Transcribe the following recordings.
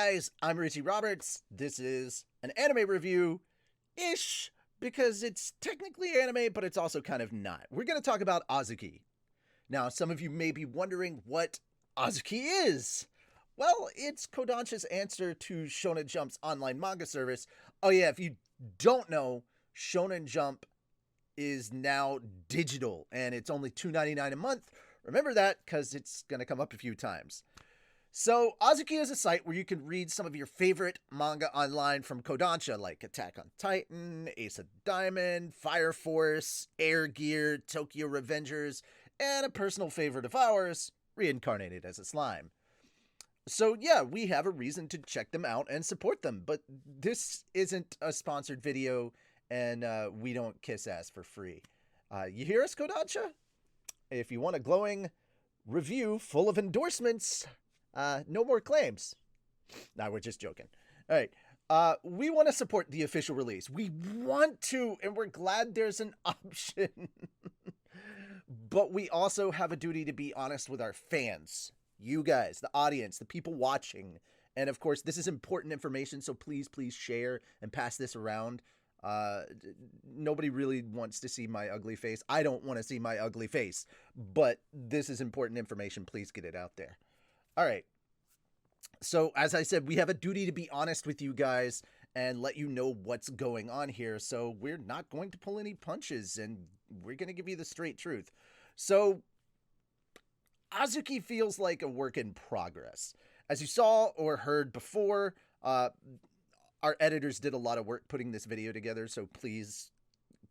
guys, I'm Richie Roberts. This is an anime review-ish, because it's technically anime, but it's also kind of not. We're going to talk about Azuki. Now, some of you may be wondering what Azuki is. Well, it's Kodansha's answer to Shonen Jump's online manga service. Oh yeah, if you don't know, Shonen Jump is now digital, and it's only $2.99 a month. Remember that, because it's going to come up a few times. So, Azuki is a site where you can read some of your favorite manga online from Kodansha, like Attack on Titan, Ace of Diamond, Fire Force, Air Gear, Tokyo Revengers, and a personal favorite of ours, reincarnated as a slime. So yeah, we have a reason to check them out and support them, but this isn't a sponsored video, and we don't kiss ass for free. You hear us, Kodansha? If you want a glowing review full of endorsements, no more claims. Nah, we're just joking. All right. We want to support the official release. We want to, and we're glad there's an option. But we also have a duty to be honest with our fans. You guys, the audience, the people watching. And of course, this is important information, so please share and pass this around. Nobody really wants to see my ugly face. I don't want to see my ugly face. But this is important information. Please get it out there. All right. So, as I said, we have a duty to be honest with you guys and let you know what's going on here. So, we're not going to pull any punches, and we're going to give you the straight truth. So, Azuki feels like a work in progress. As you saw or heard before, our editors did a lot of work putting this video together, so please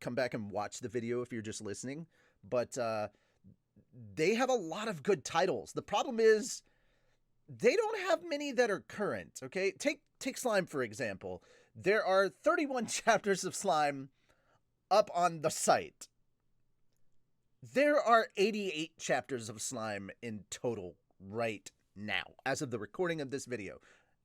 come back and watch the video if you're just listening. But they have a lot of good titles. The problem is, they don't have many that are current, okay? Take Slime, for example. There are 31 chapters of Slime up on the site. There are 88 chapters of Slime in total right now, as of the recording of this video.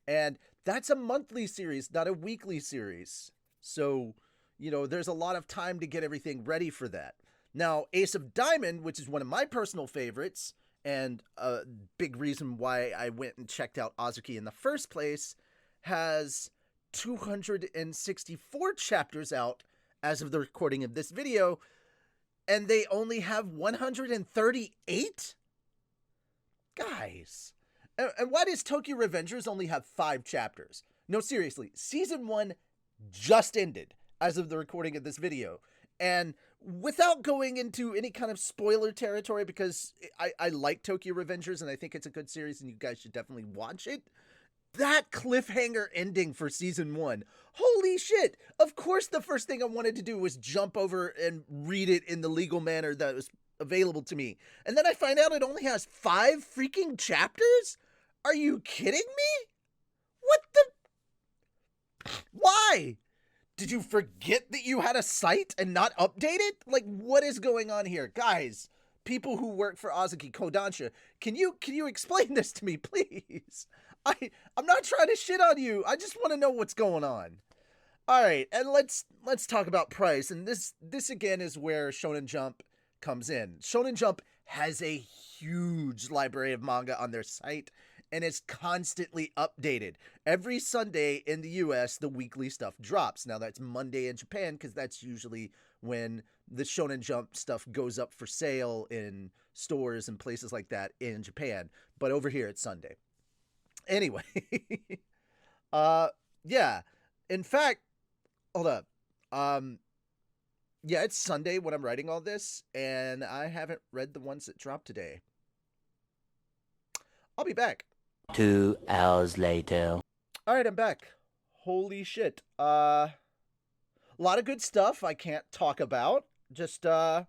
And that's a monthly series, not a weekly series. So, there's a lot of time to get everything ready for that. Now, Ace of Diamond, which is one of my personal favorites, and a big reason why I went and checked out Azuki in the first place, has 264 chapters out as of the recording of this video, and they only have 138? Guys. And why does Tokyo Revengers only have 5 chapters? No, seriously, Season 1 just ended as of the recording of this video. And without going into any kind of spoiler territory, because I like Tokyo Revengers and I think it's a good series and you guys should definitely watch it, that cliffhanger ending for Season 1, holy shit! Of course the first thing I wanted to do was jump over and read it in the legal manner that was available to me. And then I find out it only has 5 freaking chapters? Are you kidding me? What the... Why? Did you forget that you had a site and not update it? Like, what is going on here? Guys, people who work for Azuki, Kodansha, can you explain this to me, please? I'm not trying to shit on you. I just want to know what's going on. All right, and let's talk about price. And this again is where Shonen Jump comes in. Shonen Jump has a huge library of manga on their site, and it's constantly updated. Every Sunday in the US, the weekly stuff drops. Now, that's Monday in Japan, because that's usually when the Shonen Jump stuff goes up for sale in stores and places like that in Japan. But over here, it's Sunday. Anyway. Yeah. In fact, hold up. Yeah, it's Sunday when I'm writing all this, and I haven't read the ones that dropped today. I'll be back. 2 hours later. All right, I'm back. Holy shit. A lot of good stuff I can't talk about. Just go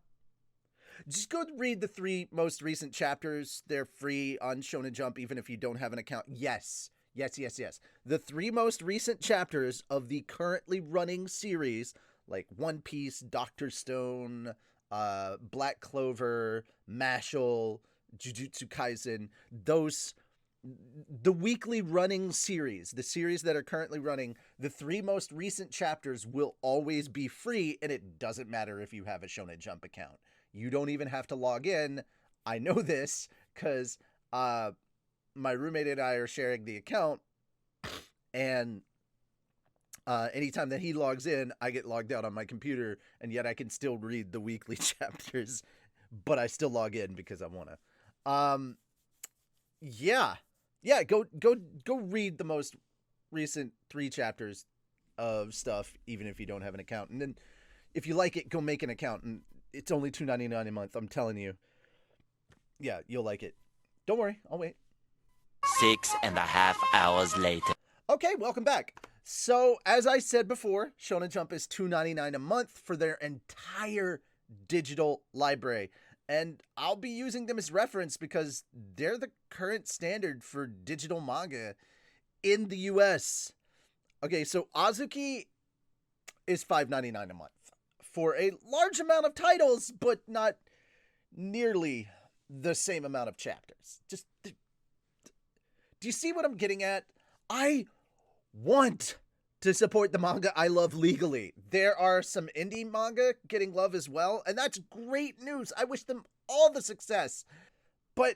read the 3 most recent chapters. They're free on Shonen Jump, even if you don't have an account. Yes. The 3 most recent chapters of the currently running series, like One Piece, Dr. Stone, Black Clover, Mashal, Jujutsu Kaisen, the weekly running series, the series that are currently running, the 3 most recent chapters will always be free, and it doesn't matter if you have a Shonen Jump account. You don't even have to log in. I know this because my roommate and I are sharing the account, And anytime that he logs in, I get logged out on my computer, and yet I can still read the weekly chapters, but I still log in because I want to. Yeah, go read the most recent 3 chapters of stuff, even if you don't have an account. And then, if you like it, go make an account, and it's only $2.99 a month. I'm telling you. Yeah, you'll like it. Don't worry, I'll wait. 6.5 hours later. Okay, welcome back. So, as I said before, Shonen Jump is $2.99 a month for their entire digital library. And I'll be using them as reference because they're the current standard for digital manga in the US. Okay, so Azuki is $5.99 a month for a large amount of titles, but not nearly the same amount of chapters. Just, do you see what I'm getting at? I want to support the manga I love legally. There are some indie manga getting love as well, and that's great news. I wish them all the success. But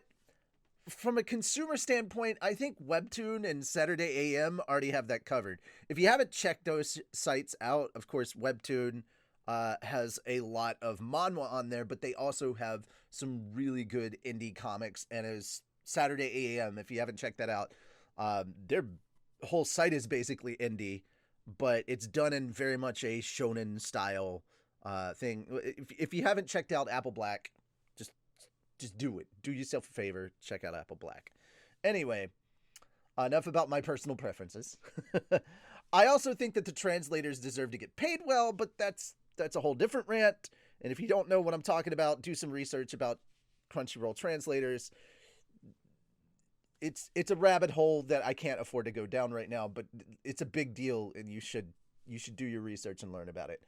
from a consumer standpoint, I think Webtoon and Saturday AM already have that covered. If you haven't checked those sites out, of course, Webtoon has a lot of manhwa on there, but they also have some really good indie comics. And as Saturday AM, if you haven't checked that out, their whole site is basically indie, but it's done in very much a shonen style thing. If you haven't checked out Apple Black, just do it. Do yourself a favor. Check out Apple Black. Anyway, enough about my personal preferences. I also think that the translators deserve to get paid well, but that's a whole different rant. And if you don't know what I'm talking about, do some research about Crunchyroll translators. It's a rabbit hole that I can't afford to go down right now, but it's a big deal, and you should do your research and learn about it.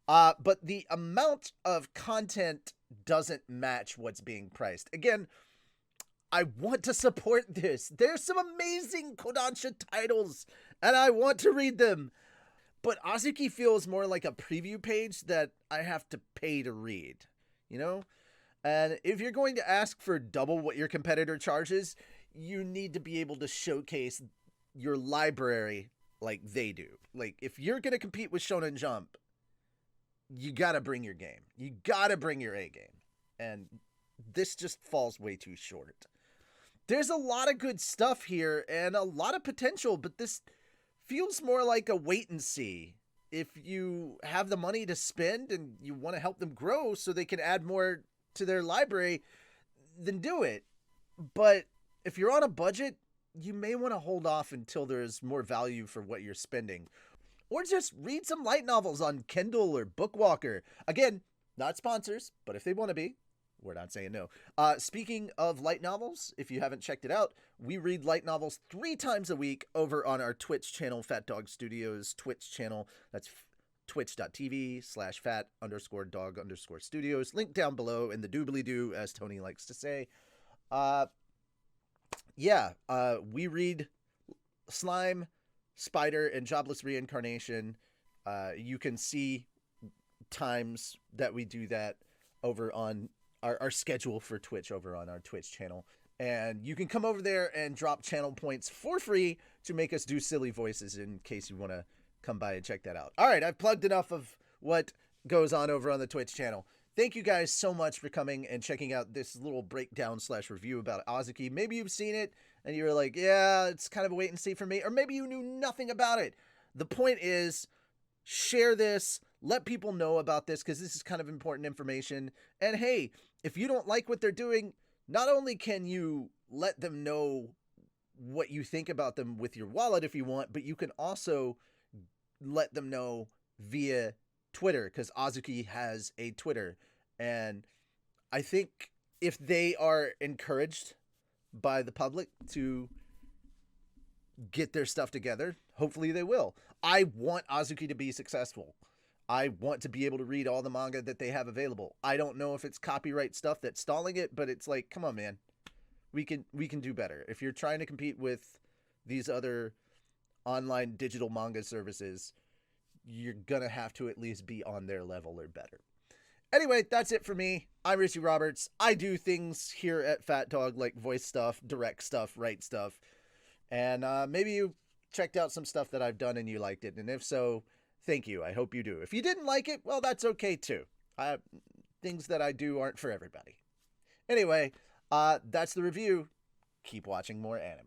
But the amount of content doesn't match what's being priced. Again, I want to support this. There's some amazing Kodansha titles, and I want to read them. But Azuki feels more like a preview page that I have to pay to read, you know? And if you're going to ask for double what your competitor charges, you need to be able to showcase your library like they do. Like, if you're going to compete with Shonen Jump, you got to bring your game. You got to bring your A game. And this just falls way too short. There's a lot of good stuff here and a lot of potential, but this feels more like a wait and see. If you have the money to spend and you want to help them grow so they can add more to their library, then do it. But if you're on a budget, you may want to hold off until there's more value for what you're spending. Or just read some light novels on Kindle or Bookwalker. Again, not sponsors, but if they want to be, we're not saying no. Speaking of light novels, if you haven't checked it out, we read light novels 3 times a week over on our Twitch channel, Fat Dog Studios Twitch channel. That's twitch.tv/fat_dog_studios. Link down below in the doobly-doo, as Tony likes to say. We read Slime, Spider, and Jobless Reincarnation. You can see times that we do that over on our schedule for Twitch over on our Twitch channel. And you can come over there and drop channel points for free to make us do silly voices in case you want to come by and check that out. All right, I've plugged enough of what goes on over on the Twitch channel. Thank you guys so much for coming and checking out this little breakdown/review about Azuki. Maybe you've seen it and you're like, yeah, it's kind of a wait and see for me. Or maybe you knew nothing about it. The point is, share this, let people know about this because this is kind of important information. And hey, if you don't like what they're doing, not only can you let them know what you think about them with your wallet if you want, but you can also let them know via Twitter, because Azuki has a Twitter. And I think if they are encouraged by the public to get their stuff together, hopefully they will. I want Azuki to be successful. I want to be able to read all the manga that they have available. I don't know if it's copyright stuff that's stalling it, but it's like, come on, man. We can do better. If you're trying to compete with these other online digital manga services, you're gonna have to at least be on their level or better. Anyway, that's it for me. I'm Richie Roberts. I do things here at Fat Dog like voice stuff, direct stuff, write stuff. And maybe you checked out some stuff that I've done and you liked it. And if so, thank you. I hope you do. If you didn't like it, well, that's okay too. Things that I do aren't for everybody. Anyway, that's the review. Keep watching more anime.